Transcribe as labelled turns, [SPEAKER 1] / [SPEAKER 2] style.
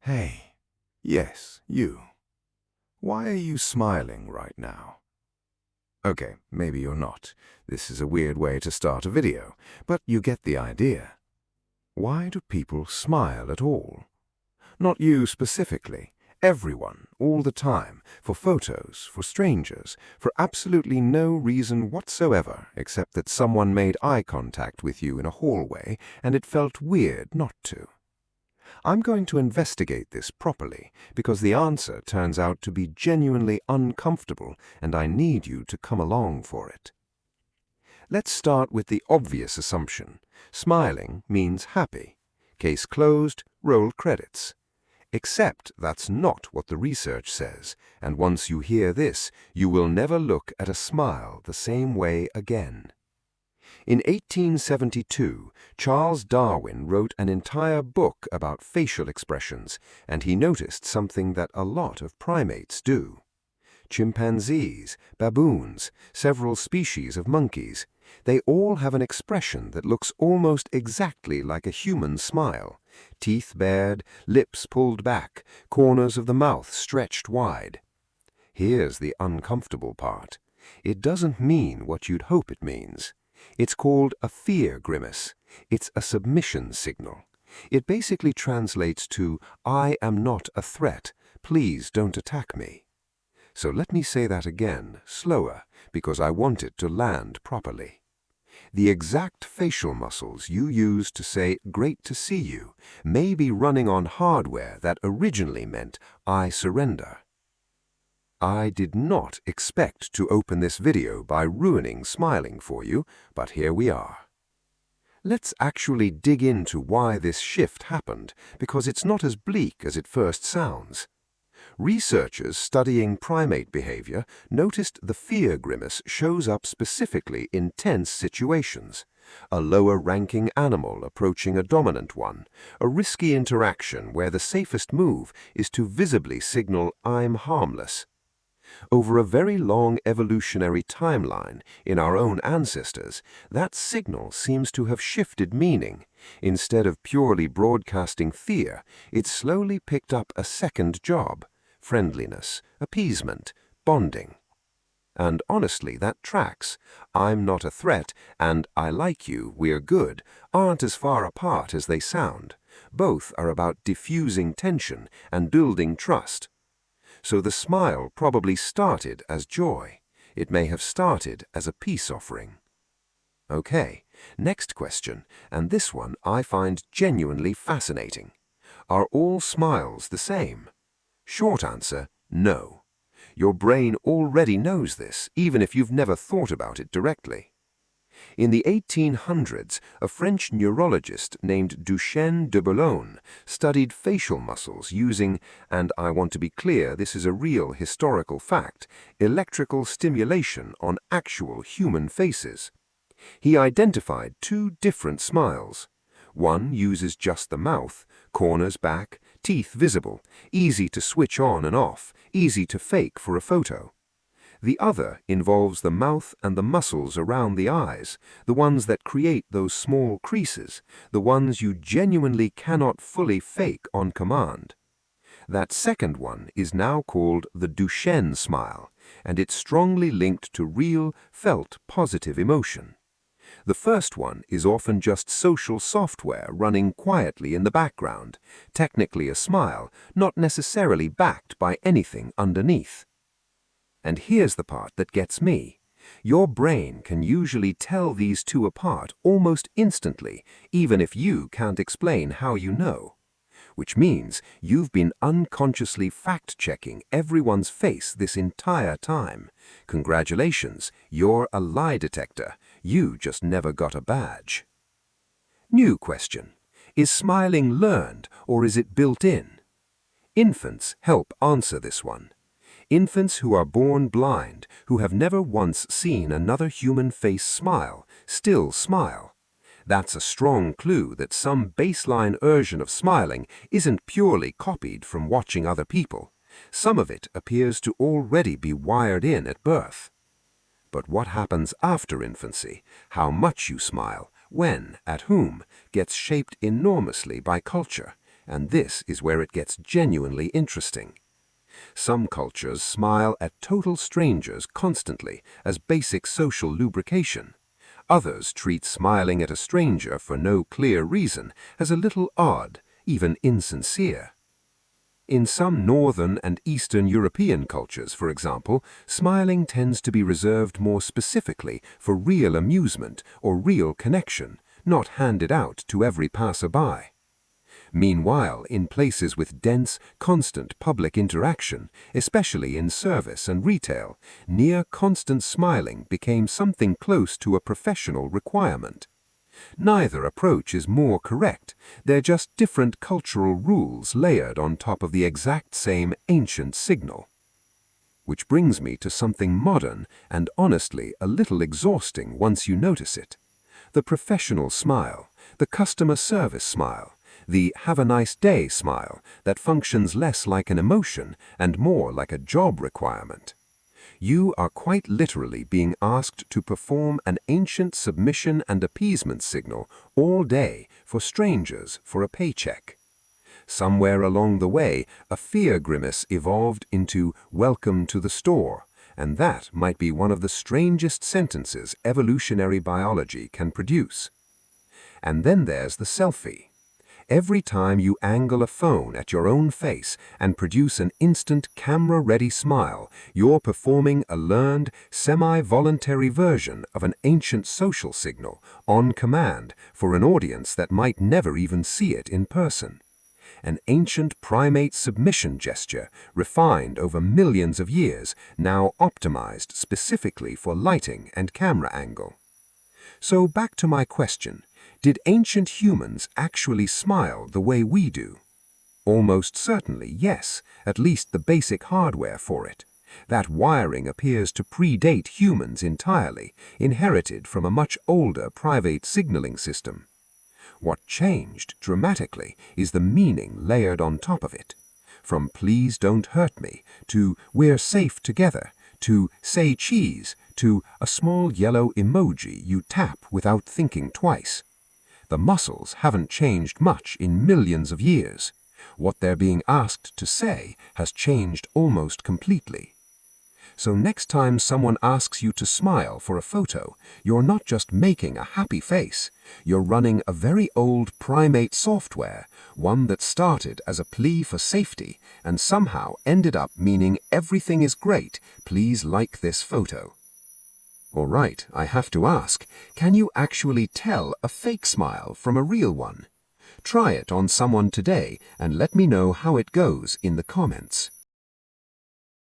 [SPEAKER 1] Hey, yes, you. Why are you smiling right now? Okay, maybe you're not. This is a weird way to start a video, but you get the idea. Why do people smile at all? Not you specifically. Everyone, all the time, for photos, for strangers, for absolutely no reason whatsoever except that someone made eye contact with you in a hallway and it felt weird not to. I'm going to investigate this properly because the answer turns out to be genuinely uncomfortable and I need you to come along for it. Let's start with the obvious assumption. Smiling means happy. Case closed, roll credits. Except that's not what the research says, and once you hear this, you will never look at a smile the same way again. In 1872, Charles Darwin wrote an entire book about facial expressions, and he noticed something that a lot of primates do. Chimpanzees, baboons, several species of monkeys, they all have an expression that looks almost exactly like a human smile. Teeth bared, lips pulled back, corners of the mouth stretched wide. Here's the uncomfortable part. It doesn't mean what you'd hope it means. It's called a fear grimace. It's a submission signal. It basically translates to, I am not a threat. Please don't attack me. So let me say that again, slower, because I want it to land properly. The exact facial muscles you use to say, great to see you, may be running on hardware that originally meant, I surrender. I did not expect to open this video by ruining smiling for you, but here we are. Let's actually dig into why this shift happened, because it's not as bleak as it first sounds. Researchers studying primate behavior noticed the fear grimace shows up specifically in tense situations. A lower-ranking animal approaching a dominant one, a risky interaction where the safest move is to visibly signal, I'm harmless. Over a very long evolutionary timeline in our own ancestors, that signal seems to have shifted meaning. Instead of purely broadcasting fear, it slowly picked up a second job: friendliness, appeasement, bonding. And honestly, that tracks. I'm not a threat, and I like you, we're good, aren't as far apart as they sound. Both are about diffusing tension and building trust. So the smile probably started as joy. It may have started as a peace offering. Okay, next question, and this one I find genuinely fascinating. Are all smiles the same? Short answer, no. Your brain already knows this, even if you've never thought about it directly. In the 1800s, a French neurologist named Duchenne de Boulogne studied facial muscles using, and I want to be clear, this is a real historical fact, electrical stimulation on actual human faces. He identified two different smiles. One uses just the mouth, corners back, teeth visible, easy to switch on and off, easy to fake for a photo. The other involves the mouth and the muscles around the eyes, the ones that create those small creases, the ones you genuinely cannot fully fake on command. That second one is now called the Duchenne smile, and it's strongly linked to real, felt positive emotion. The first one is often just social software running quietly in the background, technically a smile, not necessarily backed by anything underneath. And here's the part that gets me. Your brain can usually tell these two apart almost instantly, even if you can't explain how you know. Which means you've been unconsciously fact-checking everyone's face this entire time. Congratulations, you're a lie detector. You just never got a badge. New question. Is smiling learned or is it built in? Infants help answer this one. Infants who are born blind, who have never once seen another human face smile, still smile. That's a strong clue that some baseline version of smiling isn't purely copied from watching other people. Some of it appears to already be wired in at birth. But what happens after infancy, how much you smile, when, at whom, gets shaped enormously by culture,
[SPEAKER 2] And this is where it gets genuinely interesting. Some cultures smile at total strangers constantly as basic social lubrication. Others treat smiling at a stranger for no clear reason as a little odd, even insincere. In some Northern and Eastern European cultures, for example, smiling tends to be reserved more specifically for real amusement or real connection, not handed out to every passerby. Meanwhile, in places with dense, constant public interaction, especially in service and retail, near constant smiling became something close to a professional requirement. Neither approach is more correct, they're just different cultural rules layered on top of the exact same ancient signal. Which brings me to something modern and honestly a little exhausting once you notice it. The professional smile, the customer service smile, the have a nice day smile that functions less like an emotion and more like a job requirement. You are quite literally being asked to perform an ancient submission and appeasement signal all day for strangers for a paycheck. Somewhere along the way, a fear grimace evolved into "Welcome to the store," and that might be one of the strangest sentences evolutionary biology can produce. And then there's the selfie. Every time you angle a phone at your own face and produce an instant camera-ready smile, you're performing a learned, semi-voluntary version of an ancient social signal on command for an audience that might never even see it in person. An ancient primate submission gesture, refined over millions of years, now optimized specifically for lighting and camera angle. So back to my question. Did ancient humans actually smile the way we do? Almost certainly, yes, at least the basic hardware for it. That wiring appears to predate humans entirely, inherited from a much older private signaling system. What changed dramatically is the meaning layered on top of it. From "please don't hurt me" to "we're safe together" to "say cheese" to a small yellow emoji you tap without thinking twice. The muscles haven't changed much in millions of years. What they're being asked to say has changed almost completely. So next time someone asks you to smile for a photo, you're not just making a happy face. You're running a very old primate software, one that started as a plea for safety and somehow ended up meaning everything is great, please like this photo. All right, I have to ask, can you actually tell a fake smile from a real one? Try it on someone today and let me know how it goes in the comments.